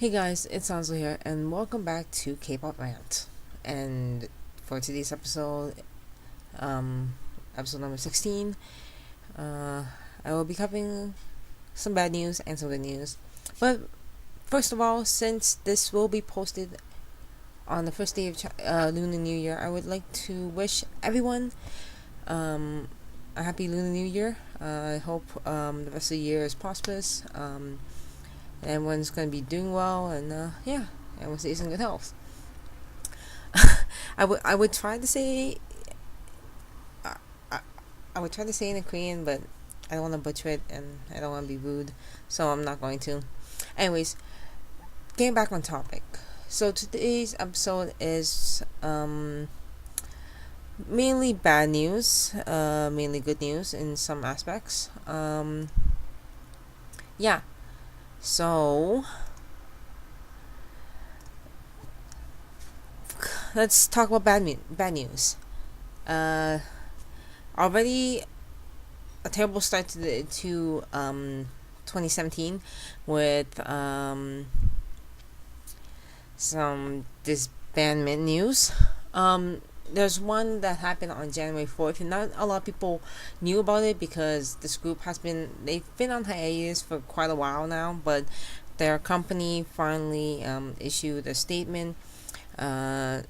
Hey guys, it's Anzo here, and welcome back to Kpop Rant. And for today's um, episode number 16, uh, I will be covering some bad news and some good news. But first of all, since this will be posted on the first day of Lunar New Year, I would like to wish everyone a happy Lunar New Year. I hope the rest of the year is prosperous. Everyone's going to be doing well, and everyone stays in good health. I would try to say I, I, I would try to say it in Korean, but I don't want to butcher it and I don't want to be rude, so I'm not going to. Anyways, getting back on topic. So today's episode is mainly bad news, mainly good news in some aspects. Yeah. So let's talk about bad news. Uh, Already a terrible start to 2017 with some disbandment news. There's one that happened on January 4th, and not a lot of people knew about it because this group they've been on hiatus for quite a while now, but their company finally issued a statement uh,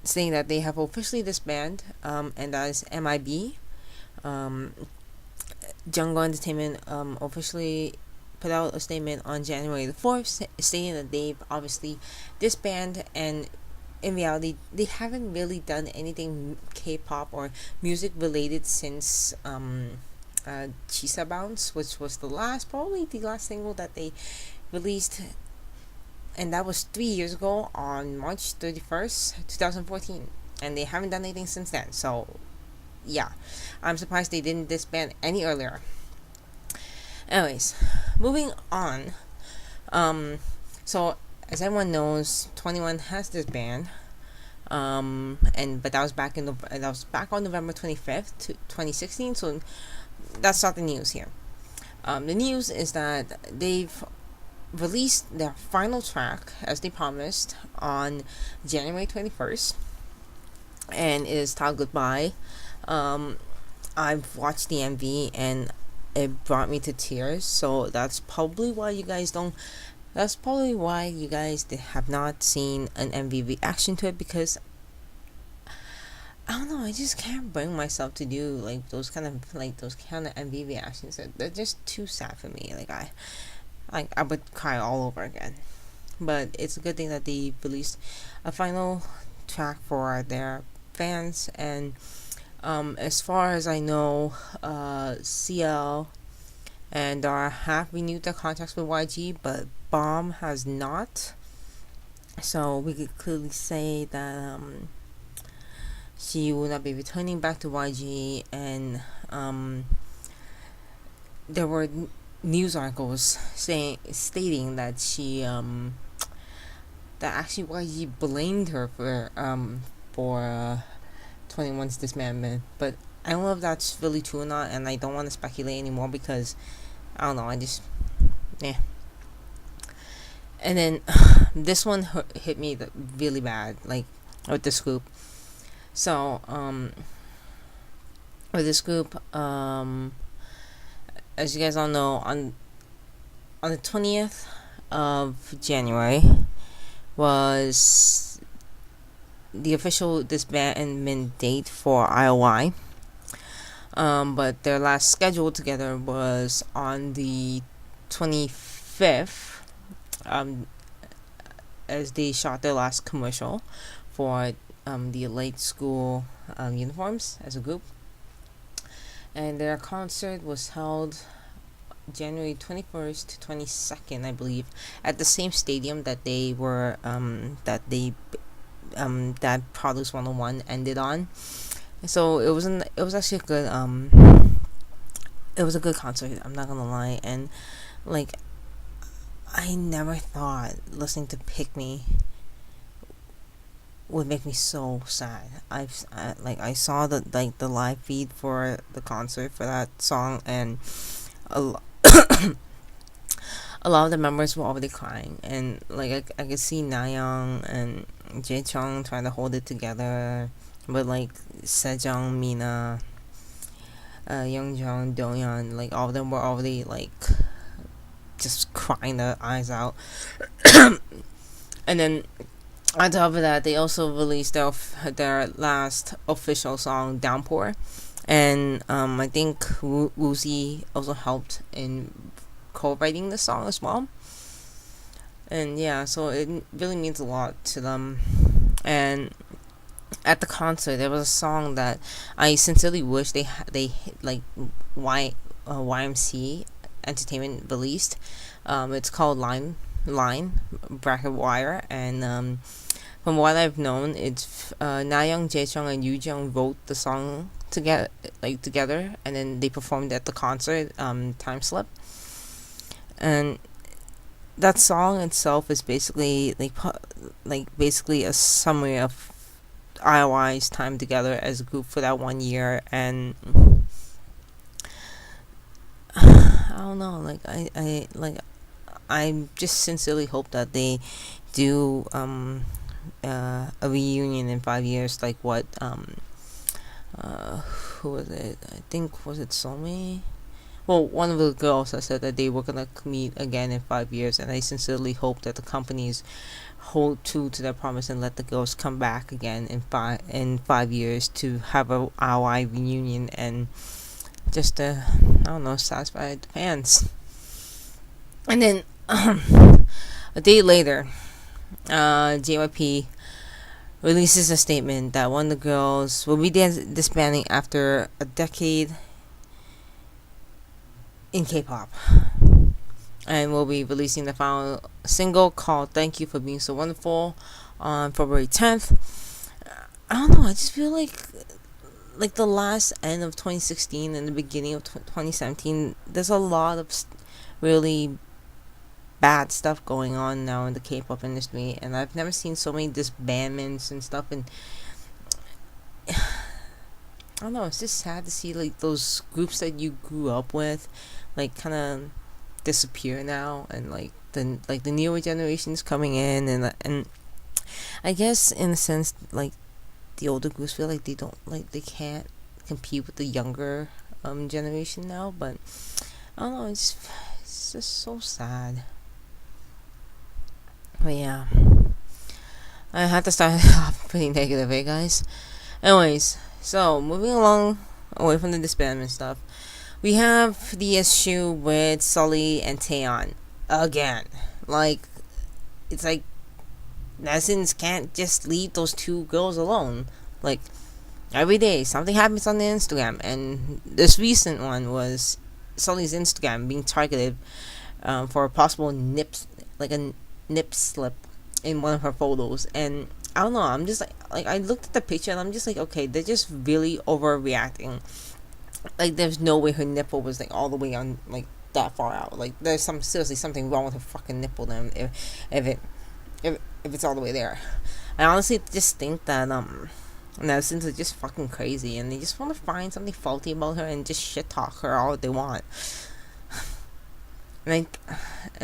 saying that they have officially disbanded, and that is MIB. Um, Jungle Entertainment officially put out a statement on January the 4th stating that they've obviously disbanded, and in reality they haven't really done anything K-pop or music related since Chisa Bounce, which was probably the last single that they released, and that was 3 years ago on March 31st, 2014, and they haven't done anything since then. So yeah, I'm surprised they didn't disband any earlier. Anyways, moving on. So as everyone knows, 21 has disbanded. But that was back on November 25th, 2016. So that's not the news here. The news is that they've released their final track as they promised on January 21st, and it is titled Goodbye. I've watched the MV and it brought me to tears, so that's probably why you guys have not seen an MV reaction to it, because I don't know, I just can't bring myself to do those kind of MV reactions. They're just too sad for me. I would cry all over again. But it's a good thing that they released a final track for their fans. And as far as I know, CL and Dara have renewed their contracts with YG, but Bomb has not. So we could clearly say that she will not be returning back to YG, and there were news articles stating that that actually YG blamed her for 21's disbandment, but I don't know if that's really true or not, and I don't want to speculate anymore because I don't know. And then this one hit me really bad, with this group. So with this group, as you guys all know, on the 20th of January was the official disbandment date for IOI. But their last schedule together was on the 25th, as they shot their last commercial for the Elite School uniforms as a group. And their concert was held January 21st to 22nd, I believe, at the same stadium that they were that Products 101 ended on. So it was actually a good it was a good concert, I'm not gonna lie. And I never thought listening to Pick Me would make me so sad. I saw the live feed for the concert for that song, and a a lot of the members were already crying, and like I could see Nayoung and Jae-chung trying to hold it together, but like Sejong, Mina, Youngjeong, Doyeon, like all of them were already like just crying their eyes out. And then on top of that, they also released their last official song, Downpour, and I think Woozi also helped in co-writing the song as well. And yeah, so it really means a lot to them. And at the concert, there was a song that I sincerely wish they like YMC Entertainment released. It's called Line bracket Wire, and from what I've known, it's Nayoung, Jaechung, and Yoojung wrote the song together, and then they performed at the concert. Time Slip, and that song itself is basically basically a summary of IOI's time together as a group for that 1 year, and I don't know, I just sincerely hope that they do a reunion in 5 years, like what who was it? I think was it Somi? Well, one of the girls has said that they were gonna meet again in 5 years, and I sincerely hope that the companies hold true to their promise and let the girls come back again in 5 years to have a ROI reunion and just I don't know, satisfy the fans. And then a day later, JYP releases a statement that one of the girls will be disbanding after a decade in K-pop, and we'll be releasing the final single called "Thank You for Being So Wonderful" on February 10th. I don't know, I just feel like the last end of 2016 and the beginning of 2017, there's a lot of really bad stuff going on now in the K-pop industry, and I've never seen so many disbandments and stuff, and I don't know, it's just sad to see like those groups that you grew up with like kind of disappear now, and like the newer generations coming in, and I guess in a sense like the older groups feel like they can't compete with the younger generation now, but I don't know, it's just so sad. But yeah, I had to start off pretty negative, eh, guys? Anyways, so moving along away from the disbandment stuff, we have the issue with Sully and Taeyeon again. Like, it's like netizens can't just leave those two girls alone. Like, every day something happens on the Instagram, and this recent one was Sully's Instagram being targeted for a possible a nip slip in one of her photos, and I don't know, I'm just like I looked at the picture and I'm just like, okay, they're just really overreacting. Like, there's no way her nipple was like all the way on like that far out. Like, there's seriously something wrong with her fucking nipple then if it's all the way there. I honestly just think that netizens are just fucking crazy, and they just want to find something faulty about her and just shit talk her all they want. And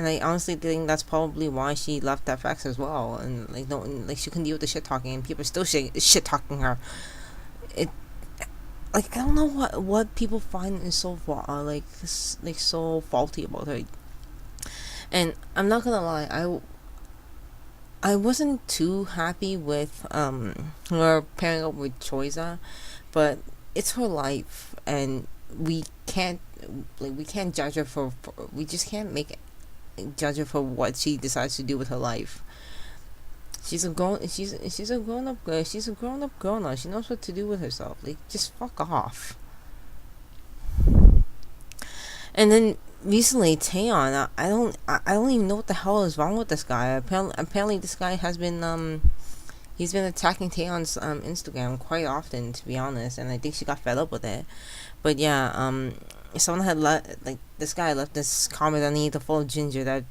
I honestly think that's probably why she left FX as well, and like no, like she couldn't deal with the shit talking, and people are still shit talking her. It, like, I don't know what people find is so so faulty about her. And I'm not gonna lie, I wasn't too happy with her pairing up with Choiza, but it's her life, and we can't judge her for we just can't judge her for what she decides to do with her life. She's a grown up girl. She's a grown up girl now. She knows what to do with herself. Like, just fuck off. And then recently, Taeyeon, I don't even know what the hell is wrong with this guy. Apparently this guy has been he's been attacking Taeyeon's Instagram quite often, to be honest, and I think she got fed up with it. But yeah, someone had this guy left this comment underneath the full of ginger that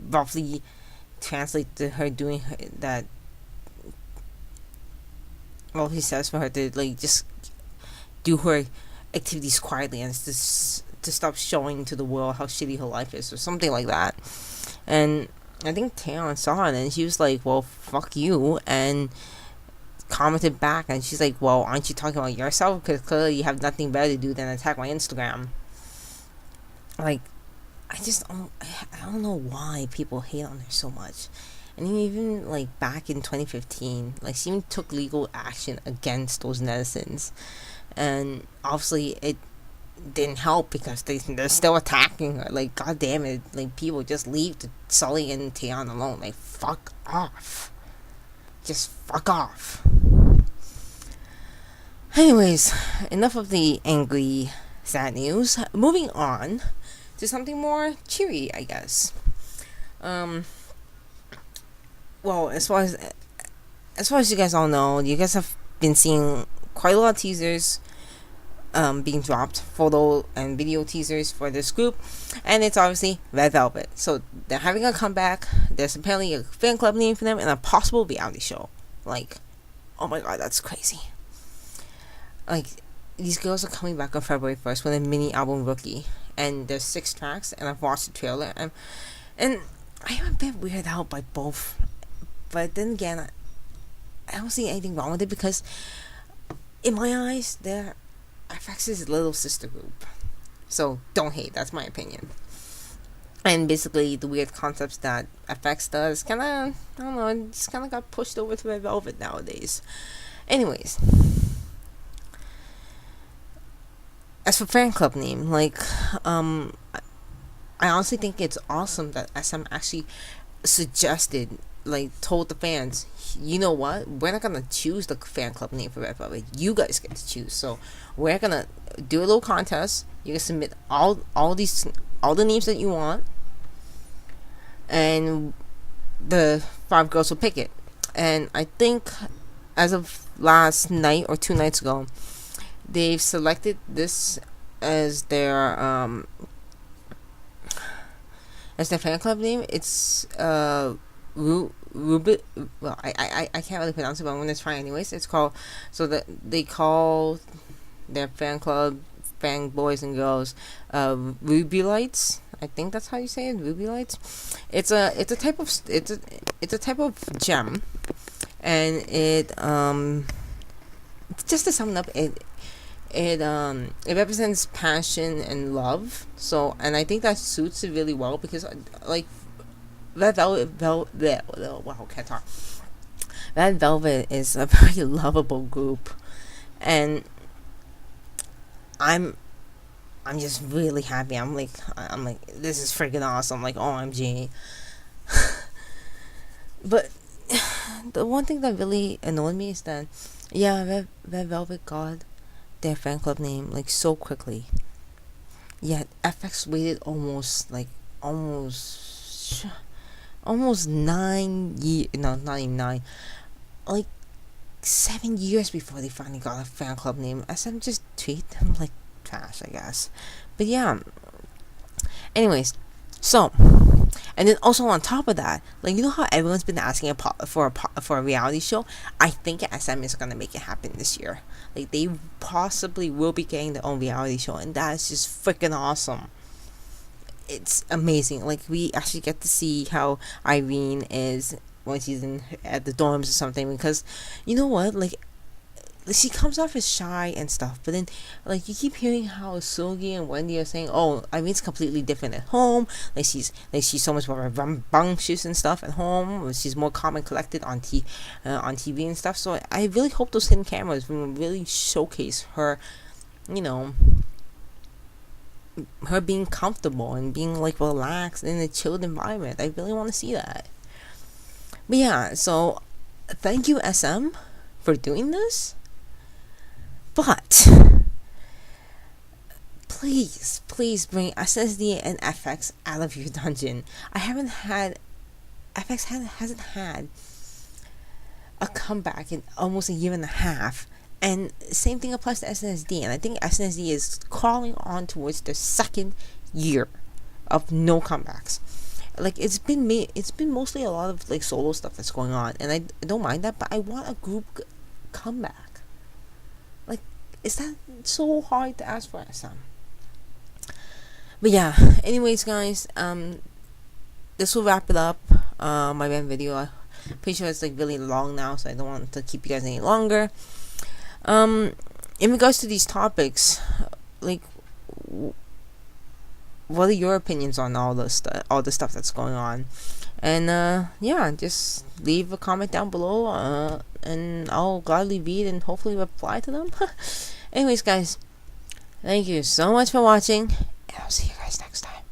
roughly translates to her doing that. Well, he says for her to like just do her activities quietly and to to stop showing to the world how shitty her life is or something like that. And I think Taeyeon saw it and she was like, well, fuck you, and commented back, and she's like, well, aren't you talking about yourself, because clearly you have nothing better to do than attack my Instagram. Like, I don't know why people hate on her so much. And even like back in 2015, like she even took legal action against those netizens, and obviously it didn't help because they're still attacking her. Like, god damn it, like people just leave Sully and Taeyeon alone. Like, fuck off, just fuck off. Anyways, enough of the angry, sad news. Moving on to something more cheery, I guess. Well, as far as you guys all know, you guys have been seeing quite a lot of teasers being dropped, photo and video teasers for this group, and it's obviously Red Velvet. So they're having a comeback. There's apparently a fan club name for them and a possible reality show. Like, oh my god, that's crazy. Like, these girls are coming back on February 1st with a mini album, Rookie, and there's 6 tracks, and I've watched the trailer, and I am a bit weirded out by both, but then again, I don't see anything wrong with it, because in my eyes, they're FX's little sister group. So don't hate, that's my opinion. And basically, the weird concepts that FX does kinda, I don't know, it's kinda got pushed over to Red Velvet nowadays. Anyways, as for fan club name, like, I honestly think it's awesome that SM actually suggested, like, told the fans, you know what, we're not gonna choose the fan club name for Red Velvet, you guys get to choose. So we're gonna do a little contest. You can submit all the names that you want, and the 5 girls will pick it. And I think as of last night or 2 nights ago, they've selected this as their fan club name. It's Rubit. Well, I can't really pronounce it, but I'm gonna try anyways. It's called, so that they call their fan club, fan boys and girls, Rubellites. I think that's how you say it, Rubellites. It's a type of gem, and it just to sum it up, it represents passion and love. So, and I think that suits it really well, because like Red Velvet is a very lovable group, and I'm just really happy. I'm like, this is freaking awesome. Like, OMG. But the one thing that really annoyed me is that, yeah, Red Velvet got their fan club name like so quickly, yet FX waited almost 9 years, no, not even 9, like 7 years before they finally got a fan club name. SM just treat them like trash, I guess. But yeah, anyways, so, and then also on top of that, like, you know how everyone's been asking for a reality show? I think SM is gonna make it happen this year. Like, they possibly will be getting their own reality show, and that is just freaking awesome. It's amazing. Like, we actually get to see how Irene is when she's at the dorms or something, because, you know what, like, she comes off as shy and stuff, but then, like, you keep hearing how Sugi and Wendy are saying, oh, Irene's completely different at home, like she's so much more rambunctious and stuff at home, she's more calm and collected on TV and stuff. So I really hope those hidden cameras will really showcase her, you know, her being comfortable and being like relaxed in a chilled environment. I really want to see that. But yeah, so thank you, SM, for doing this. But please bring SSD and FX out of your dungeon. FX hasn't had a comeback in almost a year and a half. And same thing applies to SNSD, and I think SNSD is crawling on towards their 2nd year of no comebacks. Like, it's been mostly a lot of like solo stuff that's going on, and I don't mind that, but I want a group comeback. Like, is that so hard to ask for SM? But yeah, anyways, guys, this will wrap it up. My band video. I'm pretty sure it's like really long now, so I don't want to keep you guys any longer. In regards to these topics, like, what are your opinions on all the stuff that's going on? And yeah, just leave a comment down below, and I'll gladly read and hopefully reply to them. Anyways, guys, thank you so much for watching, and I'll see you guys next time.